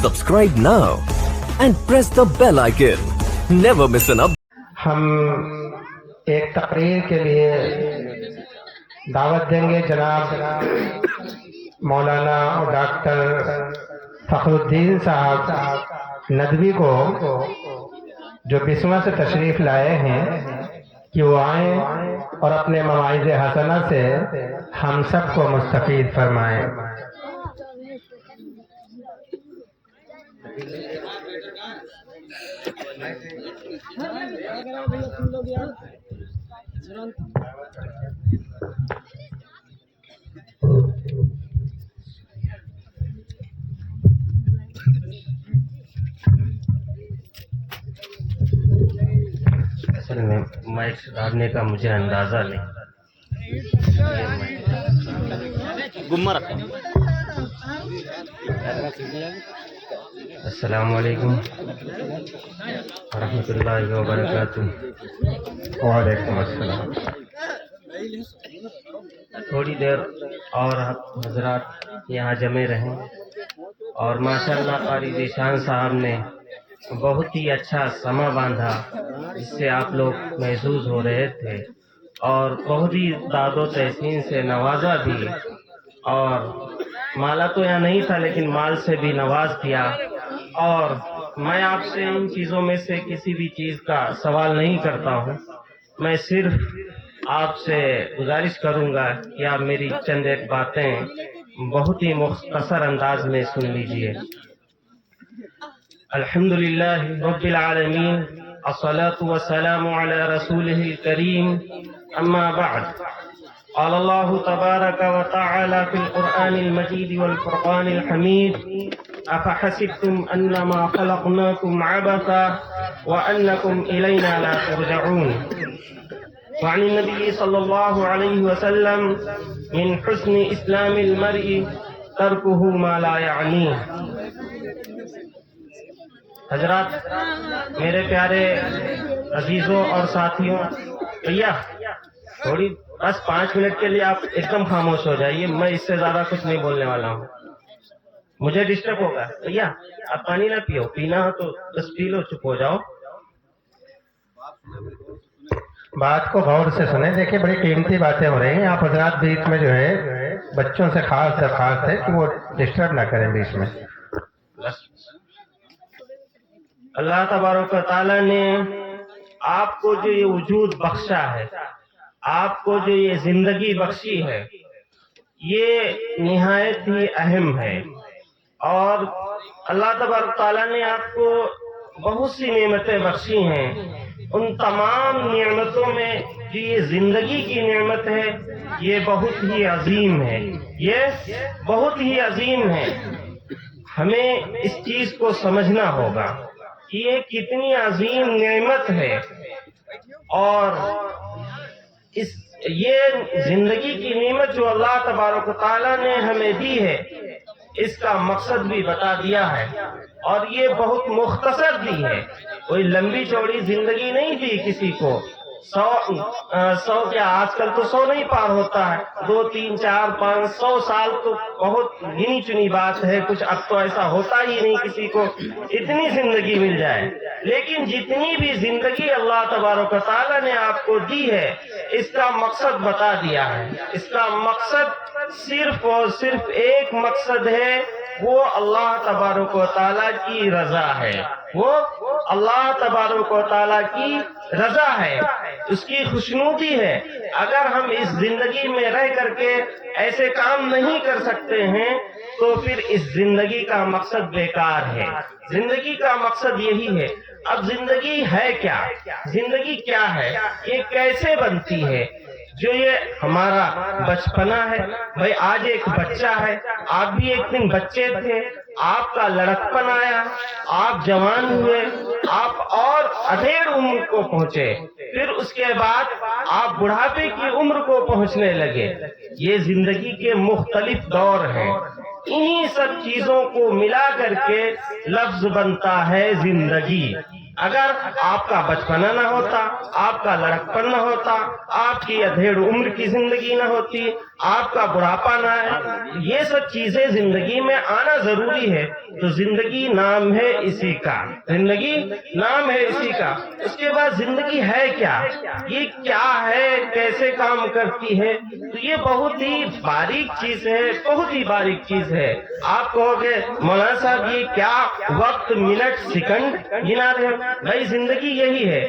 Subscribe now and press the bell icon. Never miss an update. ہم ایک تقریر کے لیے دعوت دیں گے جناب مولانا اور ڈاکٹر فخر الدین صاحب ندوی کو، جو بسما سے تشریف لائے ہیں، کہ وہ آئیں اور اپنے مواعظ حسنہ سے ہم سب کو مستفید فرمائیں۔ اصل میں مائک ڈالنے کا مجھے اندازہ نہیں۔ السلام علیکم ورحمۃ اللہ وبرکاتہ۔ وعلیکم السلام۔ تھوڑی دیر اور حضرات یہاں جمع رہیں، اور ماشاءاللہ قاری ذیشان صاحب نے بہت ہی اچھا سما باندھا، جس سے آپ لوگ محظوظ ہو رہے تھے، اور بہت ہی داد و تحسین سے نوازا بھی، اور مالا تو یہاں نہیں تھا لیکن مال سے بھی نواز کیا۔ اور میں آپ سے ان چیزوں میں سے کسی بھی چیز کا سوال نہیں کرتا ہوں، میں صرف آپ سے گزارش کروں گا کہ آپ میری چند ایک باتیں بہت ہی مختصر انداز میں سن لیجئے۔ الحمدللہ رب العالمین، الصلاة والسلام علی رسولہ الکریم، اما بعد، قال اللہ تبارک وتعالی فی القرآن المجید والفرقان الحمید، افحسبتم انما خلقناکم عبثا وانکم الینا لا ترجعون۔ وعن النبی صلی اللہ علیہ وسلم، من حسن اسلام المرء ترکہ ما لا یعنیہ۔ حضرات، میرے پیارے عزیزوں اور ساتھیوں، بھیا تھوڑی بس 5 منٹ کے لیے آپ ایک دم خاموش ہو جائیے، میں اس سے زیادہ کچھ نہیں بولنے والا ہوں، مجھے ڈسٹرب ہوگا۔ بھیا آپ پانی نہ پیو، پینا ہو تو بس پی لو، چپ ہو جاؤ۔ بات کو غور سے سنیں، دیکھیں بڑی قیمتی باتیں ہو رہی ہیں، آپ حضرات بیچ میں جو ہے بچوں سے خاص درخواست ہے کہ وہ ڈسٹرب نہ کریں بیچ میں۔ اللہ تبارک و تعالیٰ نے آپ کو جو یہ وجود بخشا ہے، آپ کو جو یہ زندگی بخشی ہے، یہ نہایت ہی اہم ہے، اور اللہ تبارک و تعالیٰ نے آپ کو بہت سی نعمتیں بخشی ہیں۔ ان تمام نعمتوں میں جو یہ زندگی کی نعمت ہے، یہ بہت ہی عظیم ہے، یہ بہت ہی عظیم ہے۔ ہمیں اس چیز کو سمجھنا ہوگا کہ یہ کتنی عظیم نعمت ہے، اور یہ زندگی کی نعمت جو اللہ تبارک و تعالیٰ نے ہمیں دی ہے، اس کا مقصد بھی بتا دیا ہے، اور یہ بہت مختصر دی ہے، کوئی لمبی چوڑی زندگی نہیں دی کسی کو۔ 100 کیا آج کل تو 100 نہیں پار ہوتا ہے، 2 3 4 5 100 سال تو بہت گنی چنی بات ہے، کچھ اب تو ایسا ہوتا ہی نہیں کسی کو اتنی زندگی مل جائے۔ لیکن جتنی بھی زندگی اللہ تبارک و تعالیٰ نے آپ کو دی ہے، اس کا مقصد بتا دیا ہے۔ اس کا مقصد صرف اور صرف ایک مقصد ہے، وہ اللہ تبارک و تعالیٰ کی رضا ہے، وہ اللہ تبارک و تعالیٰ کی رضا ہے، اس کی خوشنودی ہے۔ اگر ہم اس زندگی میں رہ کر کے ایسے کام نہیں کر سکتے ہیں تو پھر اس زندگی کا مقصد بیکار ہے۔ زندگی کا مقصد یہی ہے۔ اب زندگی ہے کیا؟ زندگی کیا ہے؟ یہ کیسے بنتی ہے؟ جو یہ ہمارا بچپنا ہے، بھائی آج ایک بچہ ہے، آپ بھی ایک دن بچے تھے، آپ کا لڑکپن آیا، آپ جوان ہوئے، آپ اور ادھیڑ عمر کو پہنچے، پھر اس کے بعد آپ بڑھاپے کی عمر کو پہنچنے لگے۔ یہ زندگی کے مختلف دور ہیں، انہی سب چیزوں کو ملا کر کے لفظ بنتا ہے زندگی۔ اگر آپ کا بچپنا نہ ہوتا، آپ کا لڑکپن نہ ہوتا، آپ کی ادھیڑ عمر کی زندگی نہ ہوتی، آپ کا بڑھاپا نہ ہے، یہ سب چیزیں زندگی میں آنا ضروری ہے، تو زندگی نام ہے اسی کا، زندگی نام ہے اسی کا۔ اس کے بعد زندگی ہے کیا، یہ کیا ہے، کیسے کام کرتی ہے، تو یہ بہت ہی باریک چیز ہے، بہت ہی باریک چیز ہے۔ آپ کہو گے مولانا صاحب یہ کیا وقت، منٹ، سیکنڈ گنا رہے ہیں؟ بھائی زندگی یہی ہے،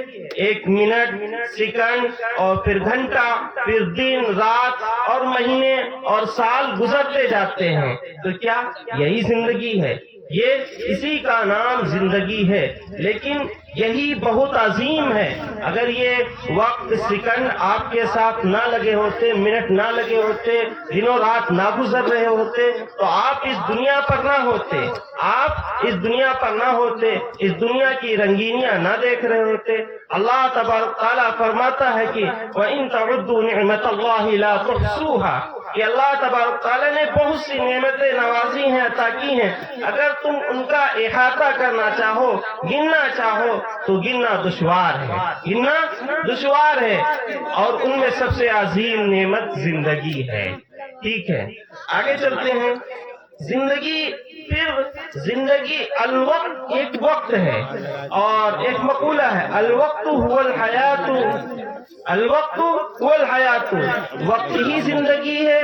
ایک منٹ، سیکنڈ اور پھر گھنٹہ، پھر دن، رات اور مہینے اور سال گزرتے جاتے ہیں، تو کیا یہی زندگی ہے؟ یہ اسی کا نام زندگی ہے، لیکن یہی بہت عظیم ہے۔ اگر یہ وقت، سیکنڈ آپ کے ساتھ نہ لگے ہوتے، منٹ نہ لگے ہوتے، دنوں رات نہ گزر رہے ہوتے، تو آپ اس دنیا پر نہ ہوتے، آپ اس دنیا پر نہ ہوتے، اس دنیا کی رنگینیاں نہ دیکھ رہے ہوتے۔ اللہ تبارک تعالیٰ فرماتا ہے کہ وَإِن تَعُدُّوا نِعْمَةَ اللَّهِ لَا تُحْصُوهَا، کہ اللہ تبارک تعالیٰ نے بہت سی نعمتیں نوازی ہیں، عطا کی ہیں، اگر تم ان کا احاطہ کرنا چاہو، گننا چاہو تو گننا دشوار ہے، گننا دشوار ہے، اور ان میں سب سے عظیم نعمت زندگی ہے۔ ٹھیک ہے، آگے چلتے ہیں۔ زندگی، پھر زندگی، الوقت ایک وقت ہے، اور ایک مقولہ ہے الوقت هو الحیات، الوقت هو الحیات، وقت ہی زندگی ہے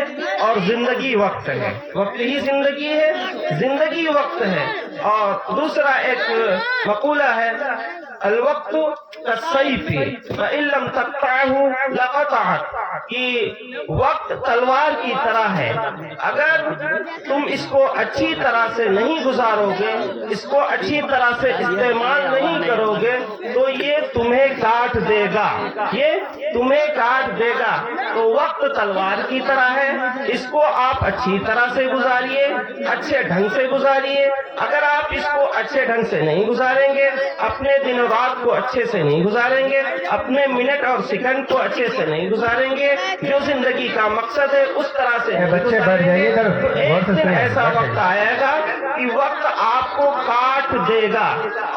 اور زندگی وقت ہے، وقت ہی زندگی ہے، زندگی وقت ہے۔ اور دوسرا ایک مقولہ ہے الوقت کالسیف فإن لم تقطعه لقطعك، کہ وقت تلوار کی طرح ہے، اگر تم اس کو اچھی طرح سے نہیں گزارو گے، اس کو اچھی طرح سے استعمال نہیں کرو گے تو یہ تمہیں کاٹ دے گا، یہ تمہیں کاٹ دے گا۔ تو وقت تلوار کی طرح ہے، اس کو آپ اچھی طرح سے گزاریے، اچھے ڈھنگ سے گزاریے۔ اگر آپ اس کو اچھے ڈھنگ سے نہیں گزاریں گے، اپنے دن و رات کو اچھے سے نہیں گزاریں گے، اپنے منٹ اور سیکنڈ کو اچھے سے نہیں گزاریں گے، جو زندگی کا مقصد ہے اس طرح سے بچے بیٹھ جائیے ادھر، غور سے ایک دن سنیں۔ ایسا وقت آئے گا کہ وقت آپ کو کاٹ دے گا،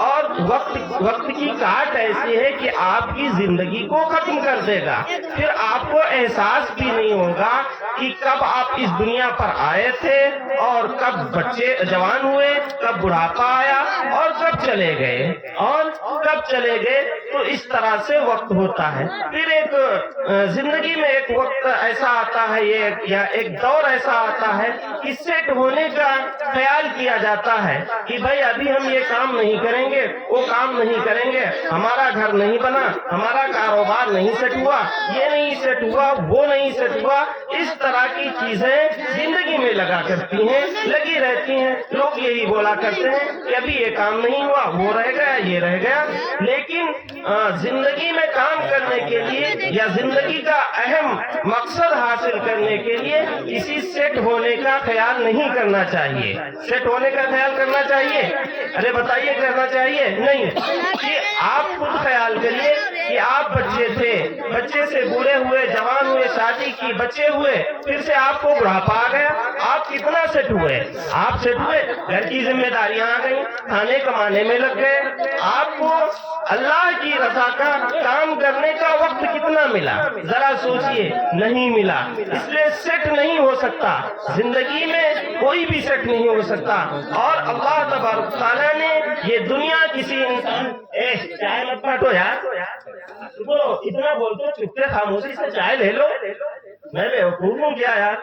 اور وقت کی کاٹ ایسی ہے کہ آپ کی زندگی کو ختم کر دے گا۔ پھر آپ کو احساس بھی نہیں ہوگا کہ کب آپ اس دنیا پر آئے تھے، اور کب بچے جوان ہوئے، کب بڑھاپا آیا، اور کب چلے گئے، اور کب چلے گئے۔ تو اس طرح سے وقت ہوتا ہے۔ پھر ایک زندگی میں ایک وقت ایسا آتا ہے، یا ایک دور ایسا آتا ہے کہ سیٹ ہونے کا خیال کیا جاتا ہے کہ بھائی ابھی ہم یہ کام نہیں کریں گے، وہ کام نہیں کریں گے، ہمارا گھر نہیں بنا، ہمارا کاروبار نہیں سیٹ ہوا، یہ نہیں سیٹ ہوا، وہ نہیں سیٹ ہوا۔ اس طرح کی چیزیں زندگی میں لگا کرتی ہیں، لگی رہتی ہیں۔ لوگ یہی بولا کرتے ہیں کہ ابھی یہ کام نہیں ہوا، وہ رہ گیا، یہ رہ گیا۔ لیکن زندگی میں کام کرنے کے لیے، یا زندگی کا اہم مقصد حاصل کرنے کے لیے کسی سیٹ ہونے کا خیال نہیں کرنا چاہیے۔ سیٹ ہونے کا خیال کرنا چاہیے؟ ارے بتائیے، کرنا چاہیے؟ نہیں۔ کہ آپ خود خیال کریے کہ آپ بچے تھے، بچے سے بوڑھے ہوئے، جوان ہوئے، شادی کی، بچے ہوئے، پھر سے آپ کو بڑھاپا آ گیا، آپ کتنا سیٹ ہوئے؟ آپ سیٹ ہوئے؟ گھر کی ذمہ داریاں آ گئیں، کھانے کمانے میں لگ گئے، آپ کو اللہ کی رضا کا کام کرنے کا وقت کتنا ملا؟ ذرا سوچئے، نہیں ملا۔ اس لیے سیٹ نہیں ہو سکتا، زندگی میں کوئی بھی سیٹ نہیں ہو سکتا۔ اور اللہ تبارک تعالیٰ نے یہ دنیا کسی انسان، چائے مت پھاٹو یار، بولو اتنا بولتے ہو، چپتے خاموشی سے چائے لے لو، میں بیوقوف ہوں کیا یار؟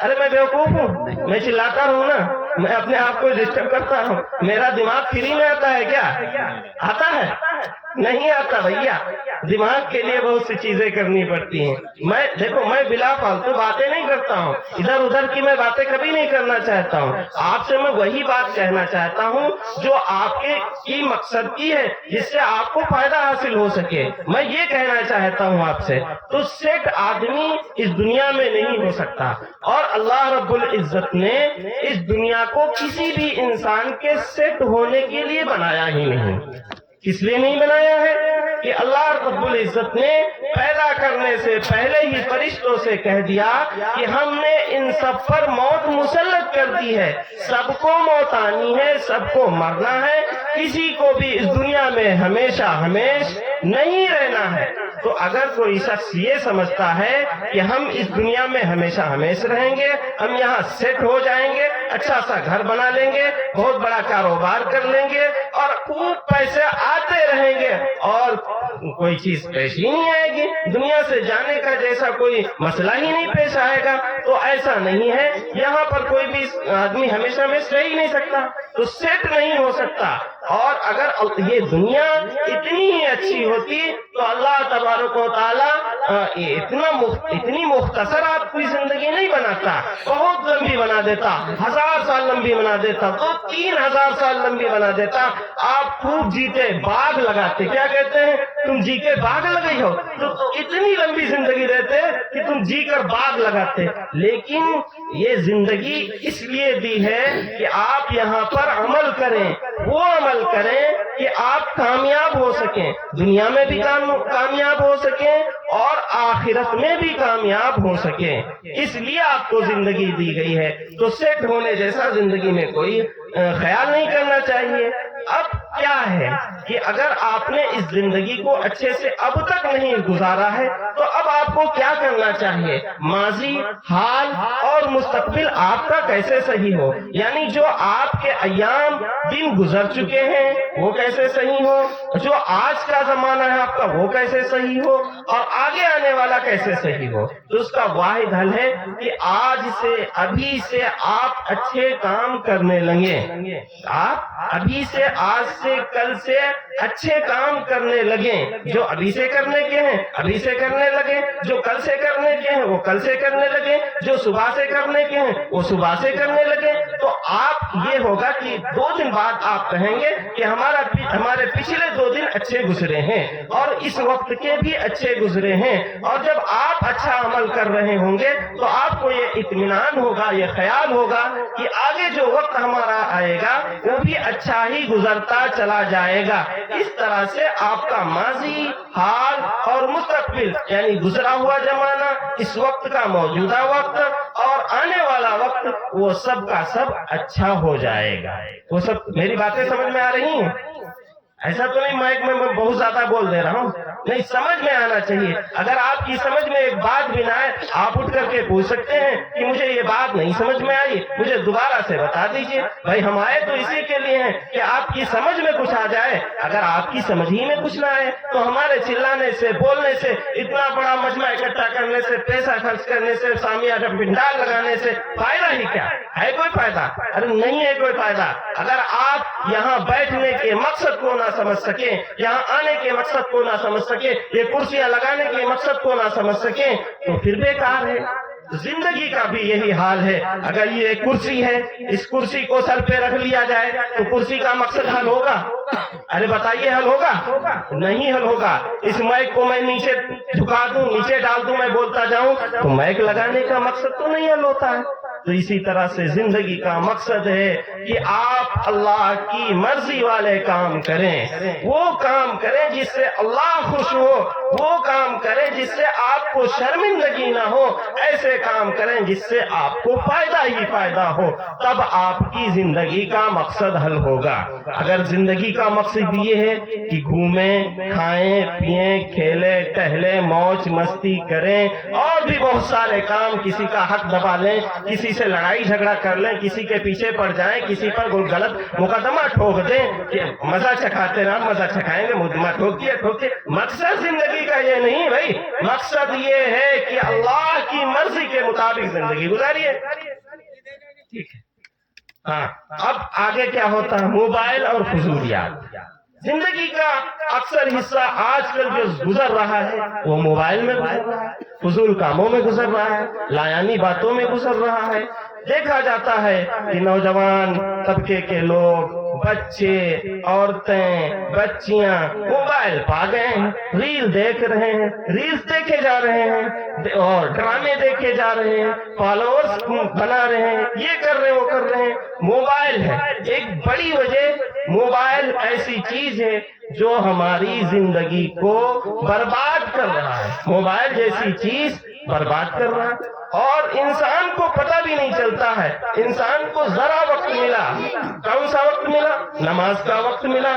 ارے میں بیوقوف ہوں؟ میں چلاتا رہوں نا، میں اپنے آپ کو ڈسٹرب کرتا ہوں؟ میرا دماغ فری میں آتا ہے کیا؟ آتا ہے؟ نہیں آتا بھیا، دماغ کے لیے بہت سی چیزیں کرنی پڑتی ہیں۔ دیکھو میں بلا فالتو باتیں نہیں کرتا ہوں، ادھر ادھر کی میں باتیں کبھی نہیں کرنا چاہتا ہوں۔ آپ سے میں وہی بات کہنا چاہتا ہوں جو آپ کی مقصد کی ہے، جس سے آپ کو فائدہ حاصل ہو سکے، میں یہ کہنا چاہتا ہوں آپ سے۔ تو سیٹ آدمی اس دنیا میں نہیں ہو سکتا، اور اللہ رب العزت نے اس دنیا کو کسی بھی انسان کے سیٹ ہونے کے لیے بنایا ہی نہیں۔ کس لیے نہیں بنایا ہے؟ کہ اللہ رب العزت نے پیدا کرنے سے پہلے ہی فرشتوں سے کہہ دیا کہ ہم نے ان سب پر موت مسلط کر دی ہے، سب کو موت آنی ہے، سب کو مرنا ہے، کسی کو بھی اس دنیا میں ہمیشہ ہمیش نہیں رہنا ہے۔ تو اگر کوئی شخص یہ سمجھتا ہے کہ ہم اس دنیا میں ہمیشہ ہمیشہ رہیں گے، ہم یہاں سیٹ ہو جائیں گے، اچھا سا گھر بنا لیں گے، بہت بڑا کاروبار کر لیں گے اور خوب پیسے آتے رہیں گے اور کوئی چیز پیش ہی نہیں آئے گی، دنیا سے جانے کا جیسا کوئی مسئلہ ہی نہیں پیش آئے گا، تو ایسا نہیں ہے۔ یہاں پر کوئی بھی آدمی ہمیشہ میں رہ ہی نہیں سکتا، تو سیٹ نہیں ہو سکتا۔ اور اگر یہ دنیا اتنی ہی اچھی ہوتی تو اللہ تبارک و تعالی اتنی مختصر آپ کی زندگی نہیں بناتا، بہت لمبی بنا دیتا، 1000 سال لمبی بنا دیتا، 2-3 ہزار سال لمبی بنا دیتا۔ آپ خوب جیتے باغ لگاتے، کیا کہتے ہیں، تم جی کے باغ لگئی ہو، تو اتنی لمبی زندگی دیتے کہ تم جی کر باغ لگاتے۔ لیکن یہ زندگی اس لیے دی ہے کہ آپ یہاں پر عمل کریں، وہ عمل کریں کہ آپ کامیاب ہو سکیں، دنیا میں بھی کامیاب ہو سکیں اور آخرت میں بھی کامیاب ہو سکیں۔ اس لیے آپ کو زندگی دی گئی ہے، تو سیٹ ہونے جیسا زندگی میں کوئی خیال نہیں کرنا چاہیے۔ اب کیا ہے کہ اگر آپ نے اس زندگی کو اچھے سے اب تک نہیں گزارا ہے تو اب آپ کو کیا کرنا چاہیے، ماضی، حال اور مستقبل آپ کا کیسے صحیح ہو، یعنی جو آپ کے ایام دن گزر چکے ہیں وہ کیسے صحیح ہو، جو آج کا زمانہ ہے آپ کا وہ کیسے صحیح ہو اور آگے آنے والا کیسے صحیح ہو۔ تو اس کا واحد حل ہے کہ آج سے ابھی سے آپ اچھے کام کرنے لگیں، آپ ابھی سے آج سے کل سے اچھے کام کرنے لگیں، جو ابھی سے کرنے کے ہیں ابھی سے کرنے لگیں، جو کل سے کرنے کے ہیں وہ کل سے کرنے لگیں، جو صبح سے کرنے کے ہیں وہ صبح سے کرنے لگیں۔ تو آپ یہ ہوگا کہ 2 دن بعد آپ کہیں گے کہ ہمارے پچھلے 2 دن اچھے گزرے ہیں اور اس وقت کے بھی اچھے گزرے ہیں، اور جب آپ اچھا عمل کر رہے ہوں گے تو آپ کو یہ اطمینان ہوگا، یہ خیال ہوگا کہ آگے جو وقت ہمارا آئے گا وہ بھی اچھا ہی گزرتا چلا جائے گا۔ اس طرح سے آپ کا ماضی، حال اور مستقبل یعنی گزرا ہوا زمانہ، اس وقت کا موجودہ وقت اور آنے والا وقت، وہ سب کا سب اچھا ہو جائے گا۔ وہ سب میری باتیں سمجھ میں آ رہی ہیں؟ ایسا تو نہیں مائک میں بہت زیادہ بول دے رہا ہوں، نہیں، سمجھ میں آنا چاہیے۔ اگر آپ کی سمجھ میں ایک بات بھی نہ آئے آپ اٹھ کر کے پوچھ سکتے ہیں کہ مجھے یہ بات نہیں سمجھ میں آئی، مجھے دوبارہ سے بتا دیجئے۔ بھائی ہم آئے تو اسی کے لیے ہیں کہ آپ کی سمجھ میں کچھ آ جائے۔ اگر آپ کی سمجھ ہی میں کچھ نہ آئے تو ہمارے چلانے سے، بولنے سے، اتنا بڑا مجمع اکٹھا کرنے سے، پیسہ خرچ کرنے سے، سامیہ پنڈال لگانے سے فائدہ ہی کیا ہے؟ کوئی فائدہ؟ ارے نہیں ہے کوئی فائدہ۔ اگر آپ یہاں بیٹھنے کے مقصد کو نہ سمجھ سکیں، یہاں آنے کے مقصد کو نہ سمجھ سکیں، یہ کرسیاں لگانے کے مقصد کو نہ سمجھ سکیں تو پھر بیکار ہے۔ زندگی کا بھی یہی حال ہے۔ اگر یہ کرسی ہے، اس کرسی کو سر پہ رکھ لیا جائے تو کرسی کا مقصد حل ہوگا؟ ارے بتائیے، حل ہوگا؟ نہیں حل ہوگا۔ اس مائک کو میں نیچے جھکا دوں، نیچے ڈال دوں، میں بولتا جاؤں تو مائک لگانے کا مقصد تو نہیں حل ہوتا ہے۔ تو اسی طرح سے زندگی کا مقصد ہے کہ آپ اللہ کی مرضی والے کام کریں، وہ کام کریں جس سے اللہ خوش ہو، وہ کام کریں جس سے آپ کو شرمندگی نہ ہو، ایسے کام کریں جس سے آپ کو فائدہ ہی فائدہ ہو، تب آپ کی زندگی کا مقصد حل ہوگا۔ اگر زندگی کا مقصد یہ ہے کہ گھومیں، کھائیں، پیئیں، کھیلیں، ٹہلیں، موج مستی کریں اور بھی بہت سارے کام، کسی کا حق دبا لیں، کسی سے لڑائی جھگڑا کر لیں، کسی کے پیچھے پڑ جائیں، کسی پر غلط مقدمہ ٹھوک دیں کہ مزہ چکھاتے رہا، مزہ چکھائیں گے، مقدمہ ٹھوک دیا۔ مقصد زندگی کا یہ نہیں بھائی، مقصد یہ ہے کہ اللہ کی مرضی کے مطابق زندگی گزاریے۔ ٹھیک ہے، ہاں۔ اب آگے کیا ہوتا ہے؟ موبائل اور فضولیات۔ زندگی کا اکثر حصہ آج کل جو گزر رہا ہے وہ موبائل میں گزر رہا ہے، فضول کاموں میں گزر رہا ہے، لایانی باتوں میں گزر رہا ہے۔ دیکھا جاتا ہے کہ نوجوان طبقے کے لوگ، بچے، عورتیں، بچیاں موبائل پا گئے ہیں، ریل دیکھ رہے ہیں، ریلز دیکھے جا رہے ہیں اور ڈرامے دیکھے جا رہے ہیں، فالوورز بنا رہے ہیں، یہ کر رہے ہیں، وہ کر رہے ہیں۔ موبائل ہے ایک بڑی وجہ۔ موبائل ایسی چیز ہے جو ہماری زندگی کو برباد کر رہا ہے، موبائل جیسی چیز برباد کر رہا ہے، اور انسان کو پتہ بھی نہیں چلتا ہے۔ انسان کو ذرا وقت ملا، کون سا وقت ملا؟ نماز کا وقت ملا،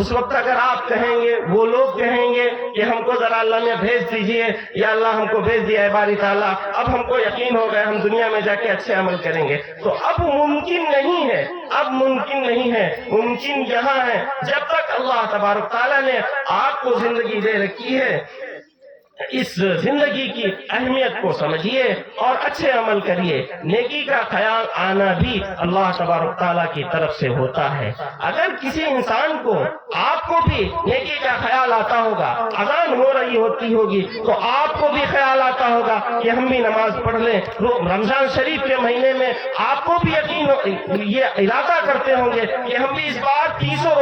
اس وقت اگر آپ کہیں گے، وہ لوگ کہیں گے کہ ہم کو ذرا اللہ میں بھیج دیجئے، یا اللہ ہم کو بھیج دیا ہے باری تعالیٰ، اب ہم کو یقین ہو گیا ہم دنیا میں جا کے اچھے عمل کریں گے، تو اب ممکن نہیں ہے، اب ممکن نہیں ہے۔ ممکن یہاں ہے جب تک اللہ تبارک تعالیٰ نے آپ کو زندگی دے رکھی ہے، اس زندگی کی اہمیت کو سمجھیے اور اچھے عمل کریے۔ نیکی کا خیال آنا بھی اللہ تبارک تعالیٰ کی طرف سے ہوتا ہے۔ اگر کسی انسان کو، آپ کو بھی نیکی کا خیال آتا ہوگا، اذان ہو رہی ہوتی ہوگی تو آپ کو بھی خیال آتا ہوگا کہ ہم بھی نماز پڑھ لیں۔ رمضان شریف کے مہینے میں آپ کو بھی یقین یہ ارادہ کرتے ہوں گے کہ ہم بھی اس بار 300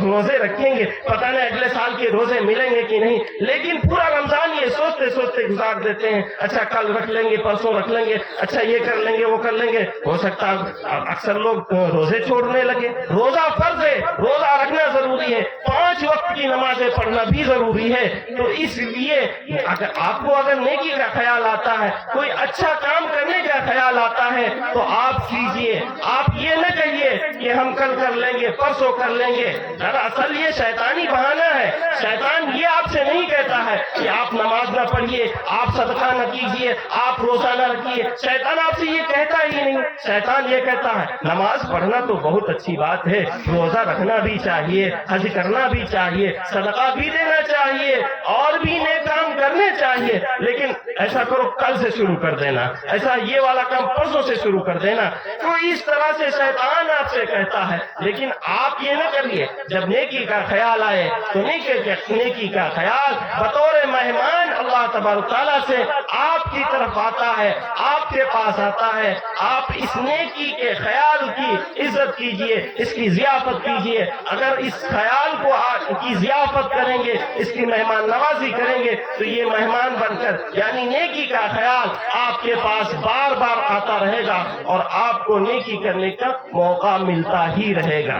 روزے رکھیں گے، پتہ نہیں اگلے سال کے روزے ملیں گے کہ نہیں، لیکن پورا رمضان یہ سوچتے سوچتے گزار دیتے ہیں، اچھا کل رکھ لیں گے، پرسوں رکھ لیں گے، اچھا یہ کر لیں گے، وہ کر لیں گے۔ ہو سکتا ہے اکثر لوگ روزے چھوڑنے لگے۔ روزہ فرض ہے، روزہ رکھنا ضروری ہے، 5 وقت کی نمازیں پڑھنا بھی ضروری ہے۔ تو اس لیے اگر آپ کو اگر نیکی کا خیال آتا ہے، کوئی اچھا کام کرنے کا خیال آتا ہے تو آپ کیجئے۔ آپ یہ نہ کہیے کہ ہم کل کر لیں گے، پرسوں کر لیں گے۔ دراصل یہ شیطانی بہانہ ہے۔ شیطان یہ آپ سے نہیں کہتا ہے کہ آپ نماز نہ پڑھیے، آپ صدقہ نہ کیجئے، آپ روزہ نہ رکھیے۔ شیطان آپ سے یہ کہتا ہی نہیں۔ شیطان یہ کہتا ہے نماز پڑھنا تو بہت اچھی بات ہے، روزہ رکھنا بھی چاہیے، حج کرنا بھی چاہیے، صدقہ بھی دینا چاہیے، اور بھی نیک کام کرنے چاہیے، لیکن ایسا کرو کل سے شروع کر دینا، ایسا یہ والا کام پرسوں سے شروع کر دینا۔ تو اس طرح سے شیطان آپ سے کہتا ہے، لیکن آپ یہ نہ کریے۔ جب نیکی کا خیال آئے تو نیکی کا خیال بطور مہمان اللہ تبارک تعالیٰ سے آپ کی طرف آتا ہے، آپ کے پاس آتا ہے۔ آپ اس نیکی کے خیال کی عزت کیجئے، اس کی ضیافت کیجئے۔ اگر اس خیال کی ضیافت کریں گے، اس کی مہمان نوازی کریں گے، تو یہ مہمان بن کر یعنی نیکی کا خیال آپ کے پاس بار بار آتا رہے گا، اور آپ کو نیکی کرنے کا موقع ملتا ہی رہے گا،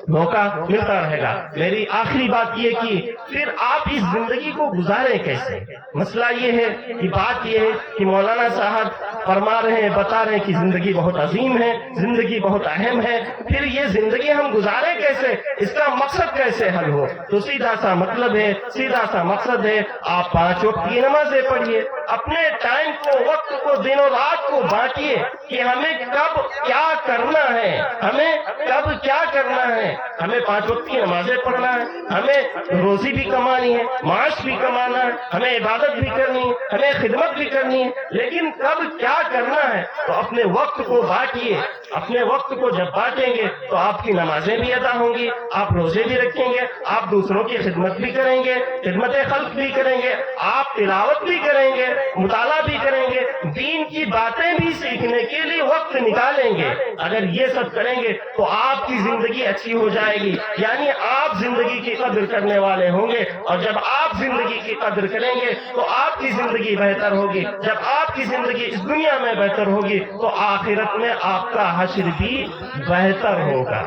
موقع ملتا رہے گا۔ میری آخری بات یہ کہ پھر آپ اس زندگی کو گزاریں کیسے؟ مسئلہ یہ ہے کہ بات یہ ہے کہ مولانا صاحب فرما رہے ہیں، بتا رہے ہیں کہ زندگی بہت عظیم ہے، زندگی بہت اہم ہے، پھر یہ زندگی ہم گزاریں کیسے، اس کا مقصد کیسے حل ہو؟ تو سیدھا سا مطلب ہے، سیدھا سا مقصد ہے، آپ 5 وقت کی نمازیں پڑھیے، اپنے ٹائم کو، وقت کو، دن و رات کو بانٹیے کہ ہمیں کب کیا کرنا ہے، ہمیں کب کیا کرنا ہے۔ ہمیں 5 وقت کی نمازیں پڑھنا ہے، ہمیں روزی بھی کمانی ہے، معاش بھی کمانا ہے، ہمیں عبادت بھی کرنی ہے، ہمیں خدمت بھی کرنی ہے، لیکن کب کیا کرنا ہے؟ تو اپنے وقت کو بانٹیے۔ اپنے وقت کو جب بانٹیں گے تو آپ کی نمازیں بھی ادا ہوں گی، آپ روزے بھی رکھیں گے، آپ دوسروں کی خدمت بھی کریں گے، خدمت خلق بھی کریں گے، آپ تلاوت بھی کریں گے، مطالعہ بھی کریں گے، دین کی باتیں بھی سیکھنے کے لیے وقت نکالیں گے۔ اگر یہ سب کریں گے تو آپ کی زندگی اچھی ہو جائے گی، یعنی آپ زندگی کی قدر کرنے والے ہوں گے، اور جب آپ زندگی کی قدر کریں گے تو آپ کی زندگی بہتر ہوگی۔ جب آپ کی زندگی اس دنیا میں بہتر ہوگی تو آخرت میں آپ کا حشر بھی بہتر ہوگا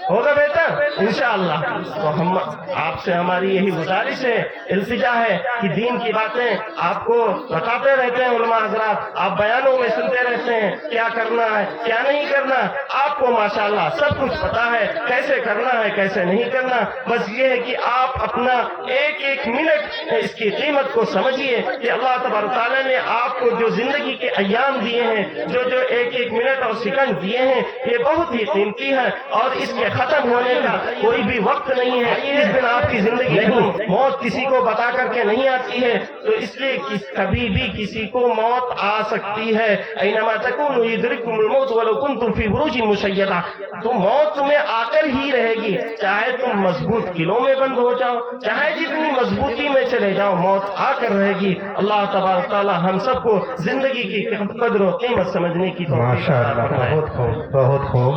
بہتر انشاءاللہ۔ تو ہم آپ سے ہماری یہی گزارش ہے، التجا ہے کہ دین کی باتیں آپ کو بتاتے رہتے ہیں علماء حضرات، آپ بیانوں میں سنتے رہتے ہیں کیا کرنا ہے کیا نہیں کرنا، آپ کو ماشاءاللہ سب کچھ پتا ہے کیسے کرنا ہے کیسے نہیں کرنا۔ بس یہ ہے کہ آپ اپنا ایک ایک منٹ اس کی قیمت کو سمجھیے کہ اللہ تبارک تعالیٰ نے آپ کو جو زندگی کے ایام دیے ہیں، جو ایک ایک منٹ اور سیکنڈ دیے ہیں، یہ بہت ہی قیمتی ہے، اور اس کے ختم ہونے کا کوئی بھی وقت نہیں ہے۔ اس دن آپ کی زندگی نہیں، موت کسی کو بتا کر کے نہیں آتی ہے، تو اس لیے کبھی بھی کسی کو موت آ سکتی ہے۔ اینما تکونوا یدرککم الموت ولو کنتم فی بروج مشیدہ، تو موت تمہیں آ کر ہی رہے گی، چاہے تم مضبوط قلعوں میں بند ہو جاؤ، چاہے جتنی مضبوطی میں چلے جاؤ، موت آ کر رہے گی۔ اللہ تبارک تعالی ہم سب کو زندگی کی قدر و قیمت سمجھنے کی توفیق عطا فرمائے۔ ماشاءاللہ، بہت خوب، بہت خوب۔